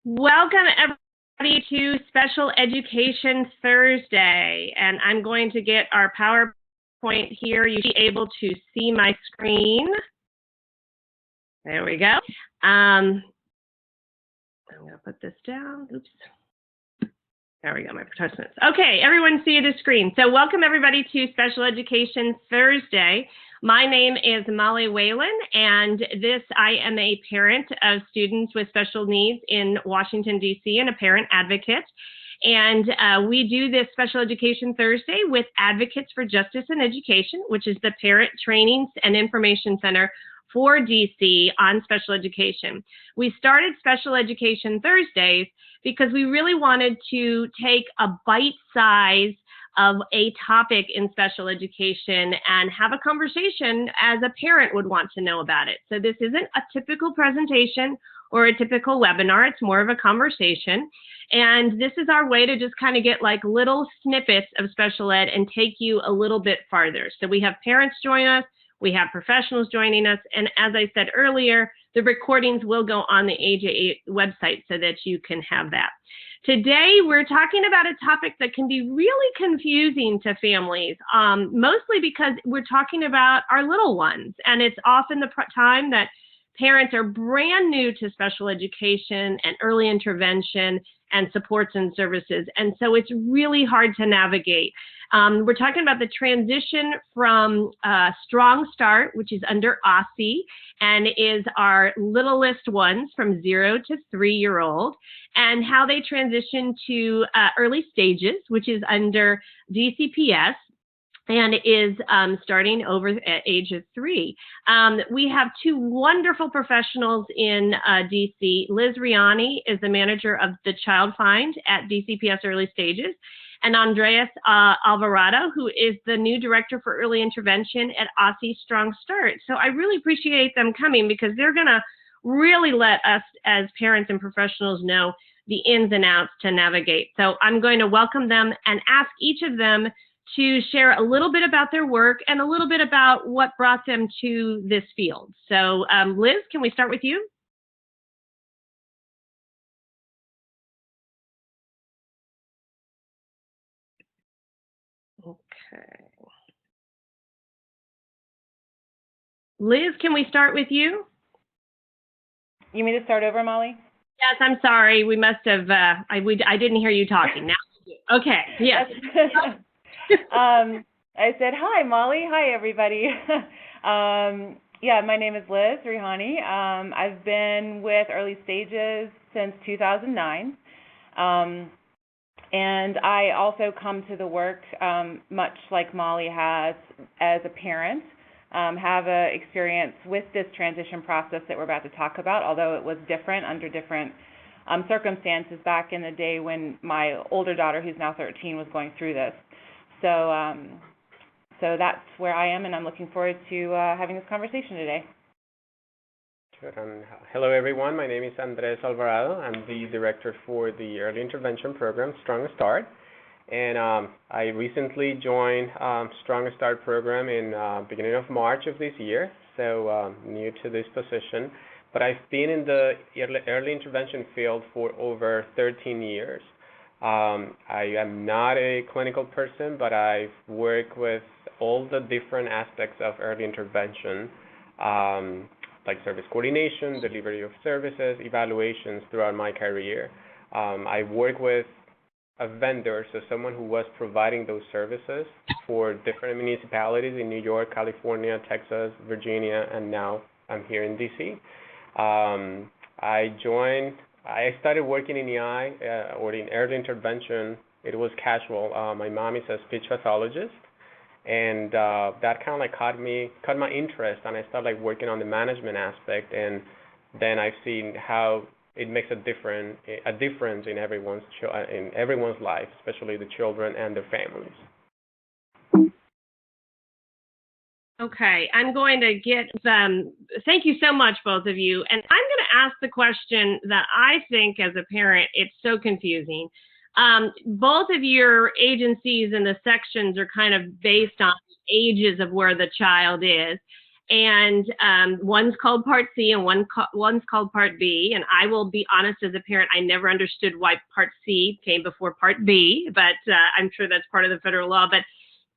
Welcome everybody to Special Education Thursday, and I'm going to get our PowerPoint here. You should be able to see my screen. There we go. I'm going to put this down. Oops. There we go, my participants. Okay, everyone see the screen. So welcome everybody to Special Education Thursday. My name is Molly Whalen, and I am a parent of students with special needs in Washington, D.C., and a parent advocate. And we do this Special Education Thursday with Advocates for Justice and Education, which is the Parent Trainings and Information Center for DC on special education. We started Special Education Thursdays because we really wanted to take a bite size of a topic in special education and have a conversation as a parent would want to know about it. So this isn't a typical presentation or a typical webinar, it's more of a conversation. And this is our way to just kind of get like little snippets of special ed and take you a little bit farther. So we have parents join us, we have professionals joining us, and as I said earlier, the recordings will go on the AJA website so that you can have that. Today, we're talking about a topic that can be really confusing to families, mostly because we're talking about our little ones, and it's often the time that parents are brand new to special education and early intervention and supports and services, and so it's really hard to navigate. We're talking about the transition from Strong Start, which is under OSSE, and is our littlest ones from 0 to 3-year-old, and how they transition to early stages, which is under DCPS, and is starting over at age of 3. We have two wonderful professionals in DC. Liz Riani is the manager of the Child Find at DCPS Early Stages, and Andreas Alvarado, who is the new director for early intervention at OSSE Strong Start. So I really appreciate them coming because they're going to really let us as parents and professionals know the ins and outs to navigate. So I'm going to welcome them and ask each of them to share a little bit about their work and a little bit about what brought them to this field. So Liz, can we start with you? Okay. Liz, can we start with you? You mean to start over, Molly? Yes, I'm sorry. We must have, I didn't hear you talking. Now we do. Okay, yes. I said, hi, Molly. Hi, everybody. Yeah, my name is Liz Rihani. I've been with Early Stages since 2009. And I also come to the work, much like Molly has, as a parent, have an experience with this transition process that we're about to talk about, although it was different under different circumstances back in the day when my older daughter, who's now 13, was going through this. So that's where I am, and I'm looking forward to having this conversation today. Sure. Hello, everyone. My name is Andres Alvarado. I'm the director for the Early Intervention Program, Strong Start. And I recently joined Strong Start program in beginning of March of this year, so new to this position. But I've been in the early intervention field for over 13 years. I am not a clinical person, but I've worked with all the different aspects of early intervention, like service coordination, delivery of services, evaluations throughout my career. I work with a vendor, so someone who was providing those services for different municipalities in New York, California, Texas, Virginia, and now I'm here in DC. I started working in EI or in early intervention. It was casual. My mom is a speech pathologist, and that kind of like caught my interest, and I started like working on the management aspect, and then I've seen how it makes a difference in everyone's life, especially the children and their families. Okay, I'm going to get thank you so much, both of you. And I'm going to ask the question that I think as a parent, it's so confusing. Both of your agencies and the sections are kind of based on ages of where the child is. And one's called Part C and one's called Part B. And I will be honest, as a parent, I never understood why Part C came before Part B, but I'm sure that's part of the federal law. But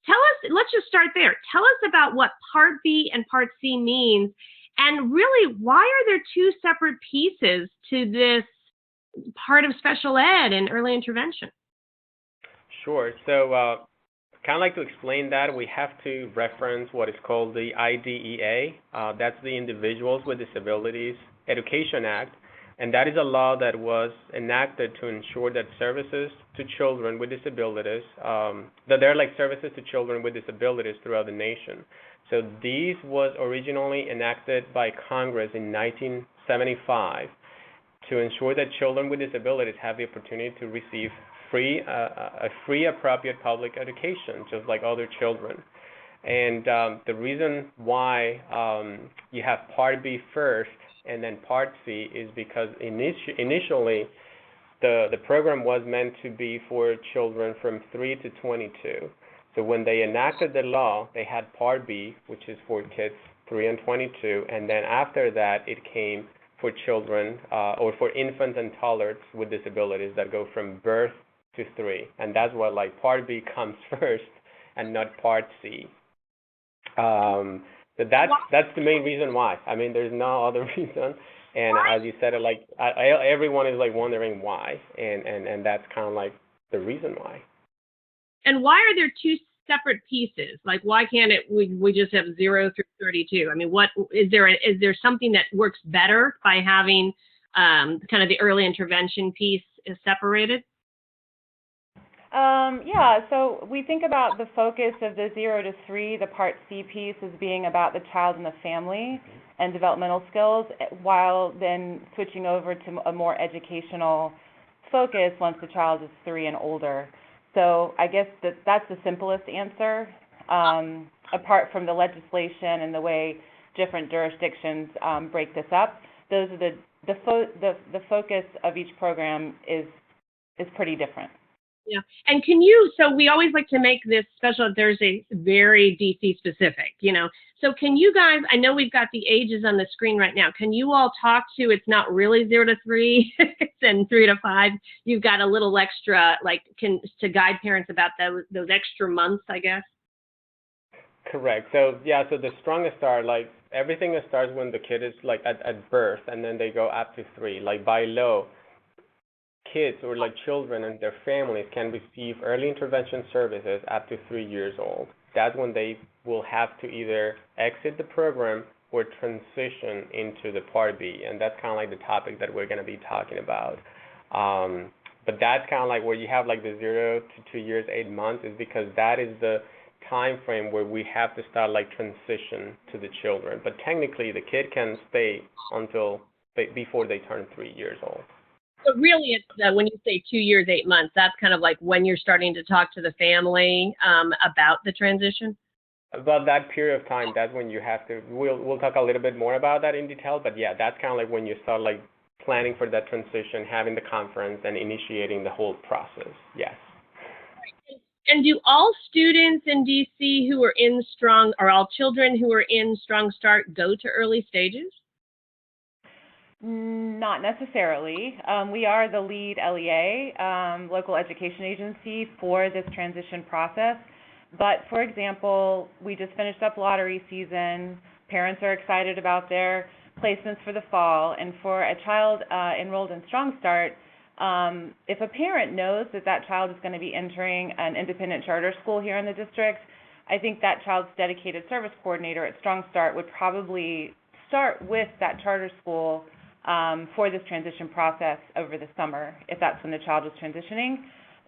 tell us, let's just start there. Tell us about what Part B and Part C means, and really, why are there two separate pieces to this part of special ed and early intervention? Sure. So kind of like to explain that, we have to reference what is called the IDEA. That's the Individuals with Disabilities Education Act, and that is a law that was enacted to ensure that services to children with disabilities, that there are like services to children with disabilities throughout the nation. So these was originally enacted by Congress in 1975 to ensure that children with disabilities have the opportunity to receive a free appropriate public education, just like other children. And the reason why you have Part B first and then Part C is because initially the program was meant to be for children from 3 to 22. So when they enacted the law, they had Part B, which is for kids 3 and 22, and then after that it came for children or for infants and toddlers with disabilities that go from birth to 3, and that's why like Part B comes first and not Part C. So that's the main reason why. I mean, there's no other reason. And as you said, like everyone is like wondering why, and that's kind of like the reason why. And why are there two separate pieces? Like, why can't we just have 0 through 32? I mean, what is there something that works better by having kind of the early intervention piece is separated? Yeah, so we think about the focus of the 0 to 3, the Part C piece, as being about the child and the family and developmental skills, while then switching over to a more educational focus once the child is 3 and older. So I guess that's the simplest answer, apart from the legislation and the way different jurisdictions break this up. Those are the focus of each program is pretty different. Yeah, and so we always like to make this Special Ed Thursday very DC specific, So can you guys, I know we've got the ages on the screen right now, can you all talk to, it's not really 0 to 3, and 3 to 5, you've got a little extra, to guide parents about those extra months, I guess? Correct. So yeah, so the strongest start, like everything starts when the kid is like at birth, and then they go up to 3. Like by law, kids or like children and their families can receive early intervention services up to 3 years old. That's when they will have to either exit the program or transition into the Part B, and that's kind of like the topic that we're going to be talking about. But that's kind of like where you have like the 0 to 2 years, 8 months, is because that is the time frame where we have to start like transition to the children. But technically, the kid can stay until before they turn 3 years old. So really, it's when you say 2 years, 8 months, that's kind of like when you're starting to talk to the family about the transition? About that period of time, that's when you have to, we'll talk a little bit more about that in detail, but yeah, that's kind of like when you start like planning for that transition, having the conference, and initiating the whole process, yes. And do all students in DC who are in Strong, or all children who are in Strong Start go to early stages? Not necessarily. We are the lead LEA, local education agency, for this transition process. But for example, we just finished up lottery season. Parents are excited about their placements for the fall. And for a child enrolled in Strong Start, if a parent knows that that child is going to be entering an independent charter school here in the district, I think that child's dedicated service coordinator at Strong Start would probably start with that charter school for this transition process over the summer, if that's when the child is transitioning.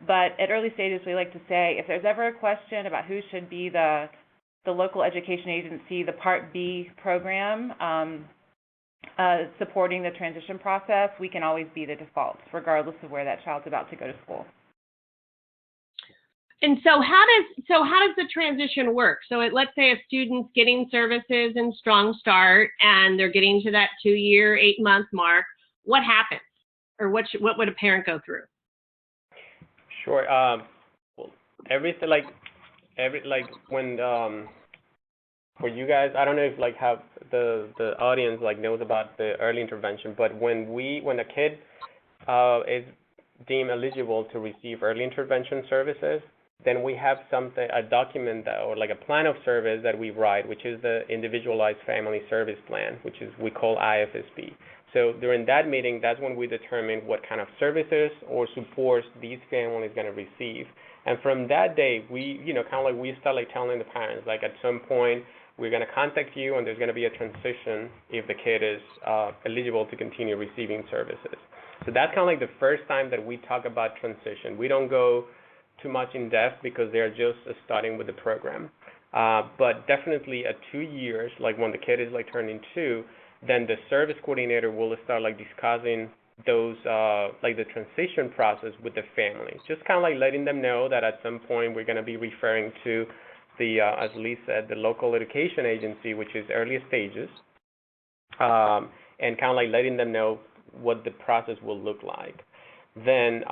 But at early stages, we like to say, if there's ever a question about who should be the local education agency, the Part B program supporting the transition process, we can always be the default, regardless of where that child's about to go to school. And so how does the transition work? So let's say a student's getting services in Strong Start and they're getting to that 2 year, 8 month mark. What happens, or what would a parent go through? Sure. Well, everything when for you guys, I don't know if like how the audience like knows about the early intervention, but when a kid is deemed eligible to receive early intervention services, then we have a document or like a plan of service that we write, which is the Individualized Family Service Plan, which is we call IFSP. So during that meeting, that's when we determine what kind of services or supports these families going to receive. And from that day, we, kind of like we start like telling the parents, like at some point, we're going to contact you and there's going to be a transition if the kid is eligible to continue receiving services. So that's kind of like the first time that we talk about transition. We don't go too much in depth because they're just starting with the program. But definitely at 2 years, like when the kid is like turning 2, then the service coordinator will start like discussing those like the transition process with the family. Just kind of like letting them know that at some point we're going to be referring to the, as Lee said, the local education agency, which is early stages, and kind of like letting them know what the process will look like. Then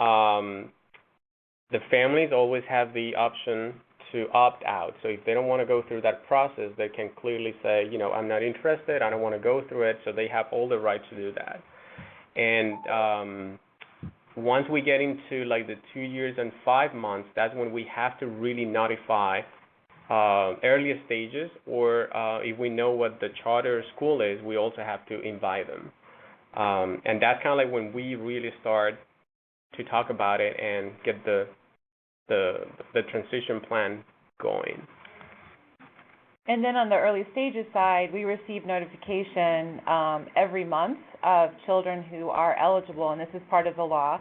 the families always have the option to opt out. So if they don't want to go through that process, they can clearly say, I'm not interested, I don't want to go through it, so they have all the right to do that. And once we get into like the 2 years and 5 months, that's when we have to really notify earlier stages, or if we know what the charter school is, we also have to invite them. And that's kind of like when we really start to talk about it and get the transition plan going. And then on the early stages side, we receive notification every month of children who are eligible, and this is part of the law,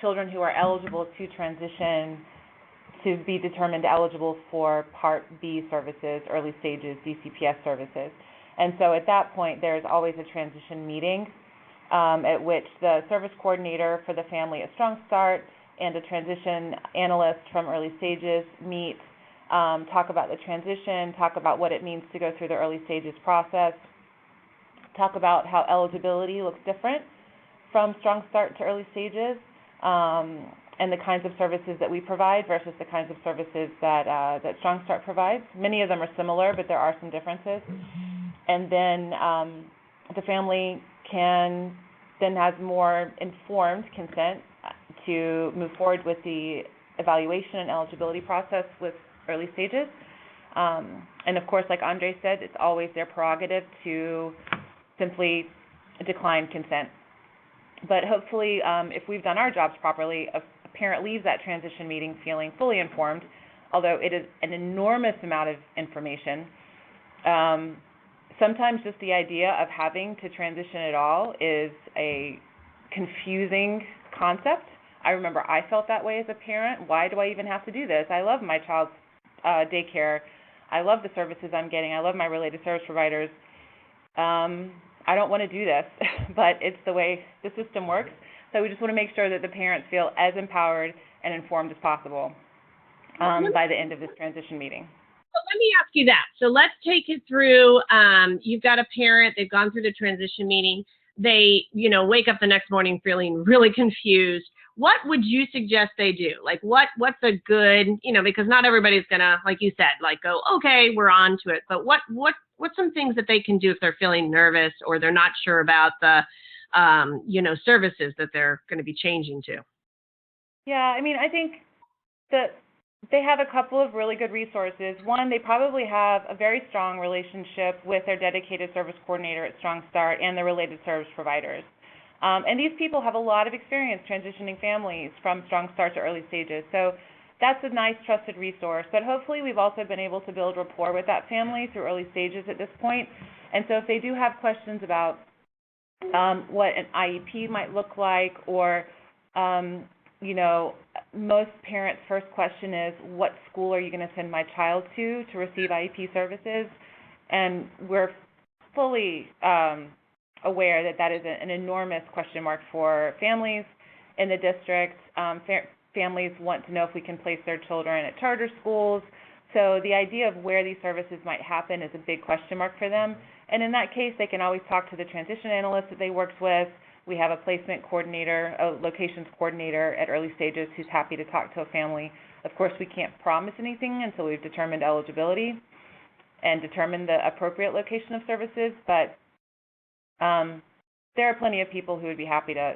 children who are eligible to transition to be determined eligible for Part B services, early stages DCPS services. And so at that point, there's always a transition meeting at which the service coordinator for the family at Strong Start and a transition analyst from early stages meet, talk about the transition, talk about what it means to go through the early stages process, talk about how eligibility looks different from Strong Start to early stages, and the kinds of services that we provide versus the kinds of services that Strong Start provides. Many of them are similar, but there are some differences. And then the family can then has more informed consent to move forward with the evaluation and eligibility process with early stages. And of course, like Andre said, it's always their prerogative to simply decline consent. But hopefully, if we've done our jobs properly, a parent leaves that transition meeting feeling fully informed, although it is an enormous amount of information. Sometimes just the idea of having to transition at all is a confusing concept. I remember I felt that way as a parent. Why do I even have to do this? I love my child's daycare. I love the services I'm getting. I love my related service providers. I don't want to do this, but it's the way the system works. So we just want to make sure that the parents feel as empowered and informed as possible by the end of this transition meeting. So let me ask you that. So let's take it through, you've got a parent, they've gone through the transition meeting, they, wake up the next morning feeling really confused. What would you suggest they do? Like what's a good, because not everybody's gonna, like you said, like go, okay, we're on to it. But what's some things that they can do if they're feeling nervous or they're not sure about the, services that they're going to be changing to? Yeah, I think that they have a couple of really good resources. One, they probably have a very strong relationship with their dedicated service coordinator at Strong Start and the related service providers. And these people have a lot of experience transitioning families from Strong Start to early stages. So that's a nice, trusted resource. But hopefully we've also been able to build rapport with that family through early stages at this point. And so if they do have questions about what an IEP might look like, or, most parents' first question is, what school are you going to send my child to receive IEP services? And we're fully aware that that is an enormous question mark for families in the district. Families want to know if we can place their children at charter schools. So the idea of where these services might happen is a big question mark for them. And in that case, they can always talk to the transition analyst that they worked with. We have a placement coordinator, a locations coordinator at early stages who's happy to talk to a family. Of course, we can't promise anything until we've determined eligibility. and determine the appropriate location of services, but there are plenty of people who would be happy to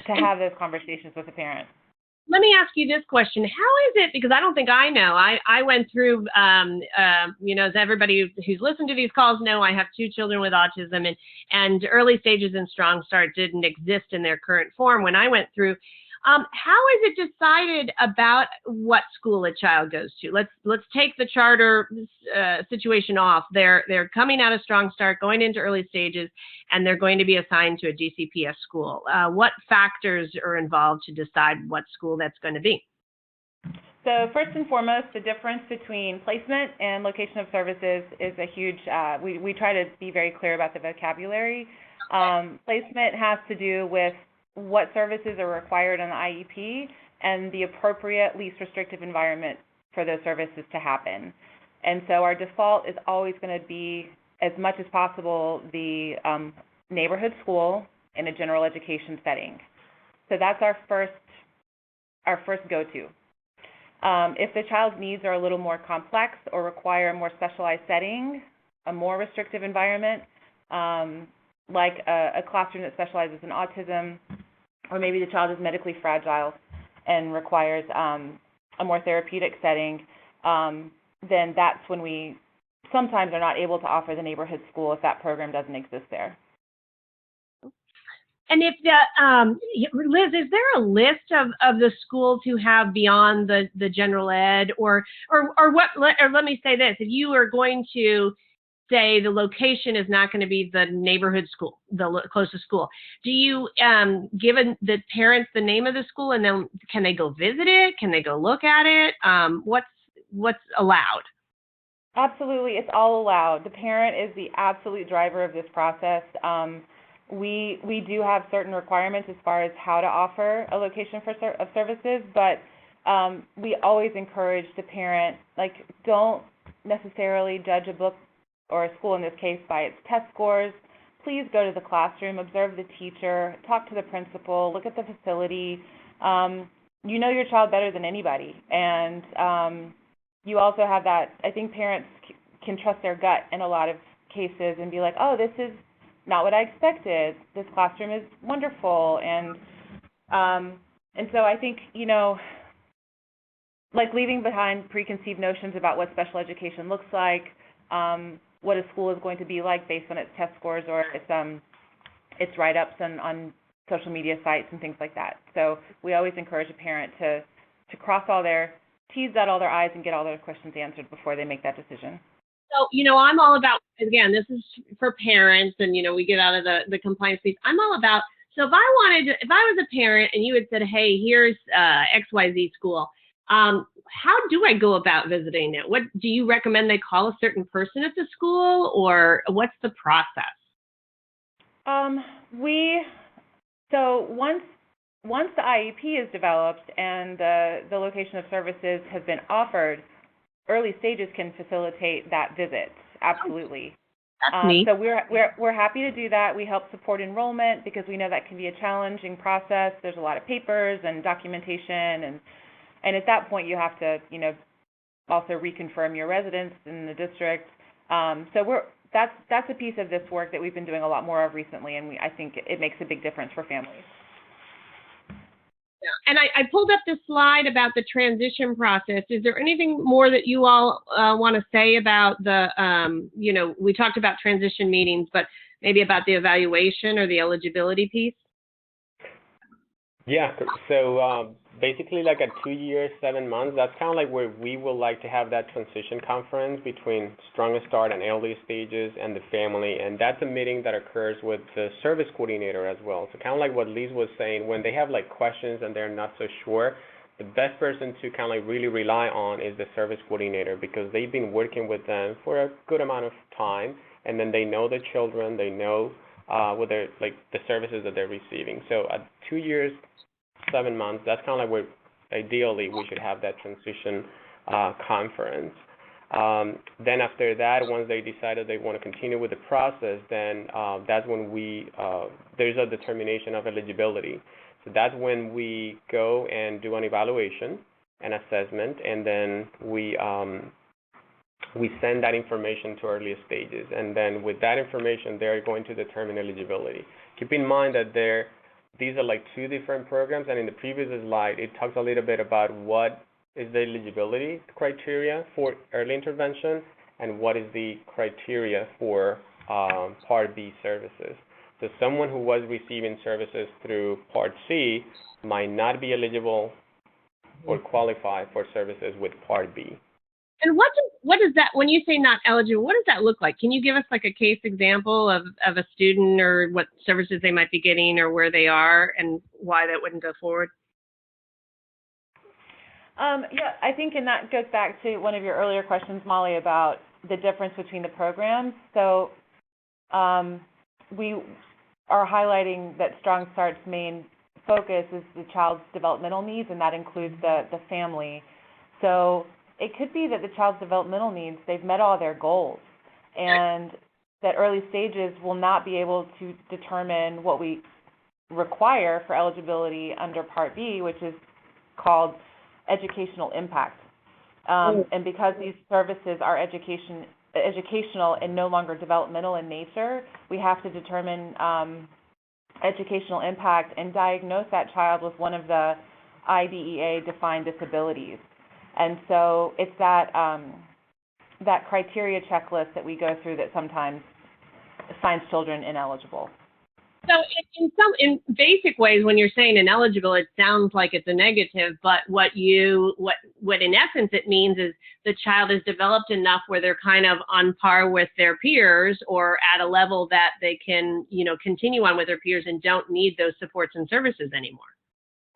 have those conversations with the parent. Let me ask you this question. How is it, because I don't think I know, I went through, as everybody who's listened to these calls know, I have 2 children with autism, and early stages and Strong Start didn't exist in their current form when I went through. How is it decided about what school a child goes to? Let's take the charter situation off. They're coming out of Strong Start, going into early stages, and they're going to be assigned to a DCPS school. What factors are involved to decide what school that's going to be? So first and foremost, the difference between placement and location of services is a huge, we try to be very clear about the vocabulary. Placement has to do with what services are required on the IEP and the appropriate, least restrictive environment for those services to happen. And so our default is always going to be, as much as possible, the neighborhood school in a general education setting. So that's our first go-to. If the child's needs are a little more complex or require a more specialized setting, a more restrictive environment, like a classroom that specializes in autism, or maybe the child is medically fragile and requires a more therapeutic setting, then that's when we sometimes are not able to offer the neighborhood school if that program doesn't exist there. And if Liz, is there a list of the schools who have beyond the general ed, or what? Or let me say this: if you are going to say the location is not going to be the neighborhood school, the closest school, do you give the parents the name of the school, and then can they go visit it? Can they go look at it? What's allowed? Absolutely, it's all allowed. The parent is the absolute driver of this process. We do have certain requirements as far as how to offer a location of services, but we always encourage the parent, don't necessarily judge a book or a school in this case by its test scores. Please go to the classroom, observe the teacher, talk to the principal, look at the facility. You know your child better than anybody, and you also have that. I think parents can trust their gut in a lot of cases and be like, oh, this is not what I expected. This classroom is wonderful, and so I think, leaving behind preconceived notions about what special education looks like, what a school is going to be like based on its test scores or its write-ups on social media sites and things like that. So we always encourage a parent to cross all their T's, dot all their I's, and get all their questions answered before they make that decision. So, I'm all about, again, this is for parents, and, we get out of the compliance piece. I'm all about, so if I was a parent and you had said, hey, here's XYZ school, how do I go about visiting it? What do you recommend they call a certain person at the school, or what's the process? So once the IEP is developed and the location of services has been offered, early stages can facilitate that visit. Absolutely. That's neat. So we're happy to do that. We help support enrollment because we know that can be a challenging process. There's a lot of papers and documentation, and at that point you have to, also reconfirm your residence in the district. So that's a piece of this work that we've been doing a lot more of recently, and I think it makes a big difference for families. Yeah. And I pulled up this slide about the transition process. Is there anything more that you all want to say about we talked about transition meetings, but maybe about the evaluation or the eligibility piece? Yeah, so basically like at 2 years, 7 months, that's kind of like where we would like to have that transition conference between Strong Start and early stages and the family, and that's a meeting that occurs with the service coordinator as well. So kind of like what Liz was saying, when they have like questions and they're not so sure, the best person to kind of like really rely on is the service coordinator, because they've been working with them for a good amount of time, and then they know the children, they know what they're, like the services that they're receiving. So at 2 years, 7 months, that's kind of like where ideally we should have that transition conference. Then after that, once they decide that they want to continue with the process, then that's when there's a determination of eligibility. So that's when we go and do an evaluation, an assessment, and then we we send that information to earliest stages, and then with that information, they're going to determine eligibility. Keep in mind that these are like two different programs, and in the previous slide, it talks a little bit about what is the eligibility criteria for early intervention and what is the criteria for Part B services. So someone who was receiving services through Part C might not be eligible or qualify for services with Part B. And what does that, when you say not eligible, what does that look like? Can you give us like a case example of a student or what services they might be getting or where they are and why that wouldn't go forward? Yeah, I think, and that goes back to one of your earlier questions, Molly, about the difference between the programs. So we are highlighting that Strong Start's main focus is the child's developmental needs, and that includes the family. So it could be that the child's developmental needs, they've met all their goals, and that early stages will not be able to determine what we require for eligibility under Part B, which is called educational impact. And because these services are educational and no longer developmental in nature, we have to determine educational impact and diagnose that child with one of the IDEA-defined disabilities. And so it's that that criteria checklist that we go through that sometimes finds children ineligible. So in basic ways, when you're saying ineligible, it sounds like it's a negative, but what in essence it means is the child is developed enough where they're kind of on par with their peers or at a level that they can, continue on with their peers and don't need those supports and services anymore.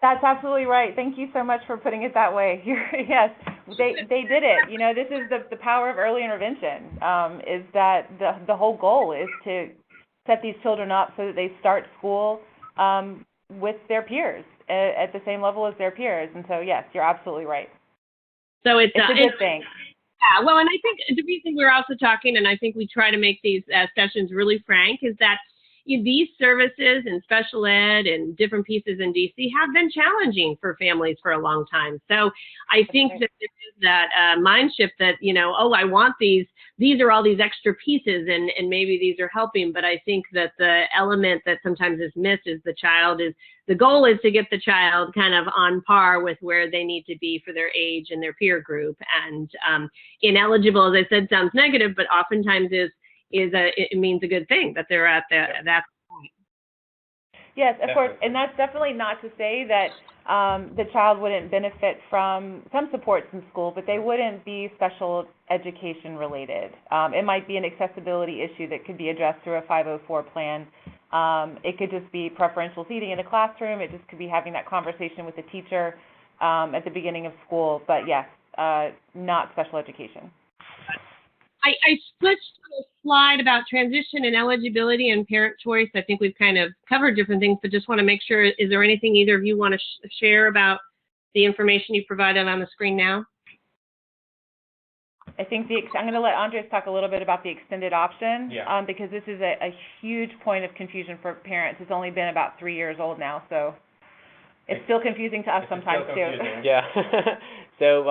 That's absolutely right. Thank you so much for putting it that way. Yes, they did it. This is the power of early intervention, is that the whole goal is to set these children up so that they start school with their peers at the same level as their peers. And so, yes, you're absolutely right. So it's a good thing. Yeah, well, and I think the reason we're also talking, and I think we try to make these sessions really frank, is that these services and special ed and different pieces in DC have been challenging for families for a long time. So I think that there is that mind shift that, I want these are all these extra pieces and maybe these are helping. But I think that the element that sometimes is missed is the goal is to get the child kind of on par with where they need to be for their age and their peer group. And ineligible, as I said, sounds negative, but oftentimes it means a good thing that they're at that point. Yes, of course, and that's definitely not to say that the child wouldn't benefit from some supports in school, but they wouldn't be special education related. It might be an accessibility issue that could be addressed through a 504 plan. It could just be preferential seating in a classroom. It just could be having that conversation with the teacher at the beginning of school, but yes, not special education. I switched to a slide about transition and eligibility and parent choice. I think we've kind of covered different things, but just want to make sure, is there anything either of you want to share about the information you provided on the screen now? I think I'm going to let Andres talk a little bit about the extended option, because this is a huge point of confusion for parents. It's only been about 3 years old now, so it's still confusing to us sometimes too. Yeah. So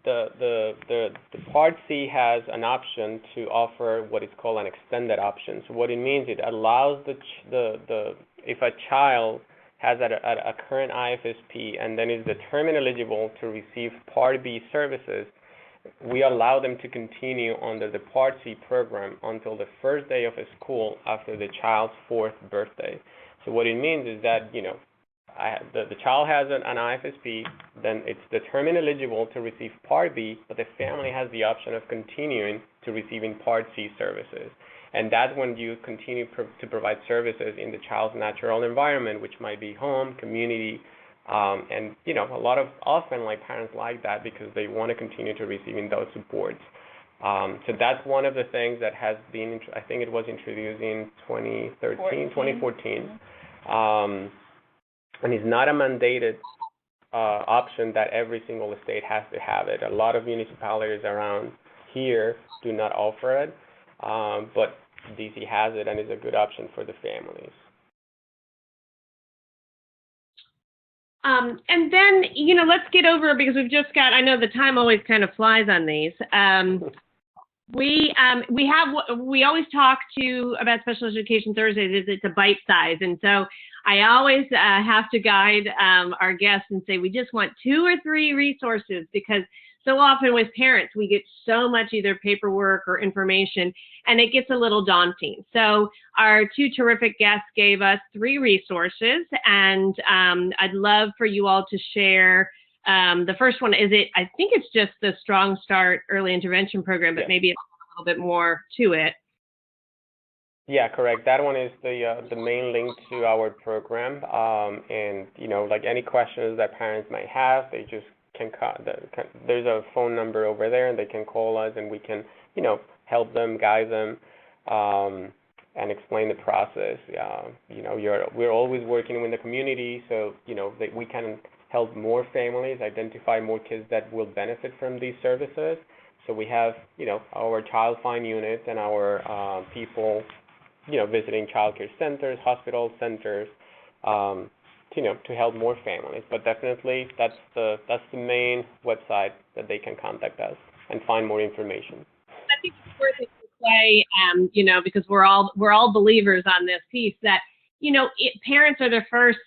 the Part C has an option to offer what is called an extended option. So what it means, it allows if a child has a current IFSP and then is determined eligible to receive Part B services, we allow them to continue under the Part C program until the first day of school after the child's 4th birthday. So what it means is that, the child has an IFSP, then it's determined eligible to receive Part B, but the family has the option of continuing to receiving Part C services. And that's when you continue to provide services in the child's natural environment, which might be home, community, and a lot of often parents like that because they want to continue to receiving those supports. So that's one of the things that has been, I think it was introduced in 2014. And it's not a mandated option that every single state has to have it. A lot of municipalities around here do not offer it, but DC has it and is a good option for the families. And then, let's get over, because we've just got, I know the time always kind of flies on these. We always talk about Special Education Thursdays. It's a bite size, and so I always have to guide our guests and say we just want 2 or 3 resources, because so often with parents we get so much either paperwork or information, and it gets a little daunting. So our 2 terrific guests gave us 3 resources, and I'd love for you all to share. The first one is I think it's just the Strong Start Early Intervention Program, but maybe it's a little bit more to it. Yeah, correct. That one is the main link to our program. And like any questions that parents might have, they just can call. There's a phone number over there, and they can call us, and we can help them, guide them, and explain the process. We're always working with the community, so that we can help more families, identify more kids that will benefit from these services. So we have, our child find units and our people, visiting child care centers, hospital centers, to help more families. But definitely, that's the main website that they can contact us and find more information. I think it's worth it to say, because we're all believers on this piece that. Parents are the first,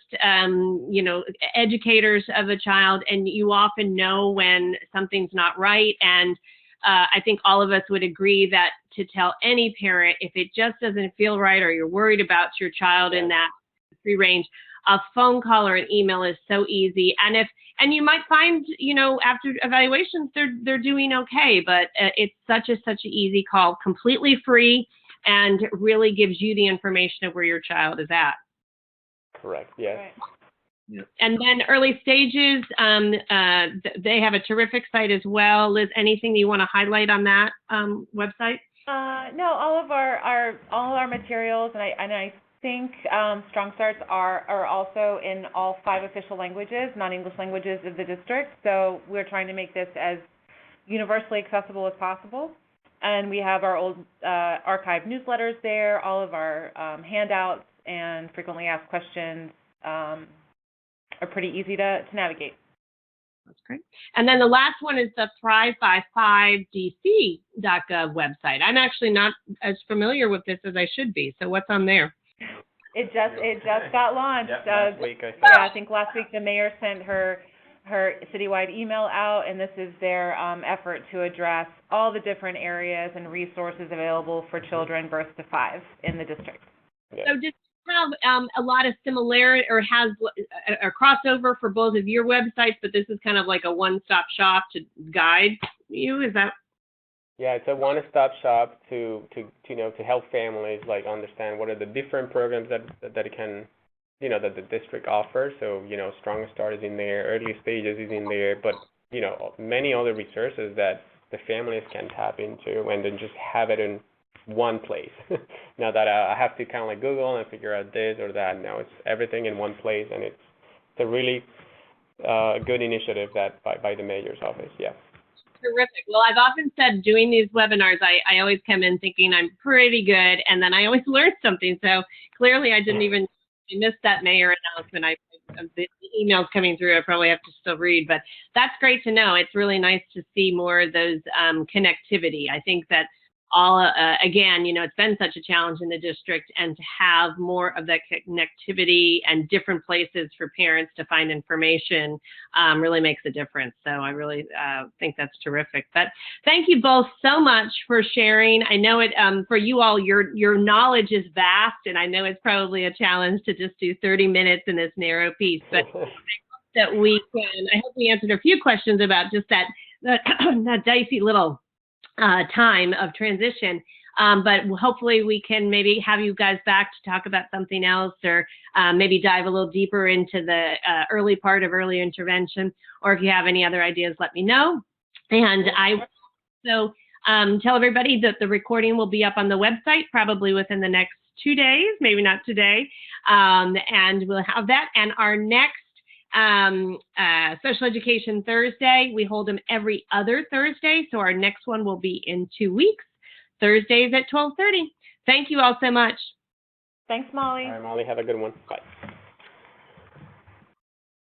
educators of a child, and you often know when something's not right. And I think all of us would agree that to tell any parent, if it just doesn't feel right or you're worried about your child in that free range, a phone call or an email is so easy. And you might find, after evaluations, they're doing okay, but it's such an easy call, completely free, and really gives you the information of where your child is at. Correct, yes. Right. And then early stages, they have a terrific site as well. Liz, anything you want to highlight on that website? No, all our materials, and I think Strong Starts are also in all 5 official languages, non-English languages of the district. So we're trying to make this as universally accessible as possible. And we have our old archived newsletters there, all of our handouts and frequently asked questions are pretty easy to navigate. That's great. And then the last one is the Thrive55dc.gov website. I'm actually not as familiar with this as I should be. So what's on there? It just got launched. Last week, I think last week the mayor sent her citywide email out, and this is their effort to address all the different areas and resources available for children birth to 5 in the district. Yeah. So does it have a lot of similarity, or has a crossover for both of your websites, but this is kind of like a one-stop shop to guide you? Is that? Yeah, it's a one-stop shop to help families understand what are the different programs that it can that the district offers. So, Strong Start is in there, Early Stages is in there, but, many other resources that the families can tap into, and then just have it in one place. Now that I have to kind of Google and figure out this or that. No, it's everything in one place, and it's a really good initiative that by the mayor's office. Yeah. Terrific. Well, I've often said doing these webinars, I always come in thinking I'm pretty good, and then I always learn something. So clearly I missed that mayor announcement. The emails coming through, I probably have to still read, but that's great to know. It's really nice to see more of those connectivity. I think that again, it's been such a challenge in the district, and to have more of that connectivity and different places for parents to find information really makes a difference. So I really think that's terrific. But thank you both so much for sharing. I know it for you all, your knowledge is vast, and I know it's probably a challenge to just do 30 minutes in this narrow piece, but I hope we answered a few questions about just that dicey little time of transition, but hopefully we can maybe have you guys back to talk about something else, or maybe dive a little deeper into the early part of early intervention, or if you have any other ideas, let me know. And I will also tell everybody that the recording will be up on the website probably within the next 2 days, maybe not today, and we'll have that. And our next Special Education Thursday, we hold them every other Thursday, so our next one will be in 2 weeks, Thursdays at 12:30. Thank you all so much. Thanks, Molly. All right, Molly, have a good one. Bye.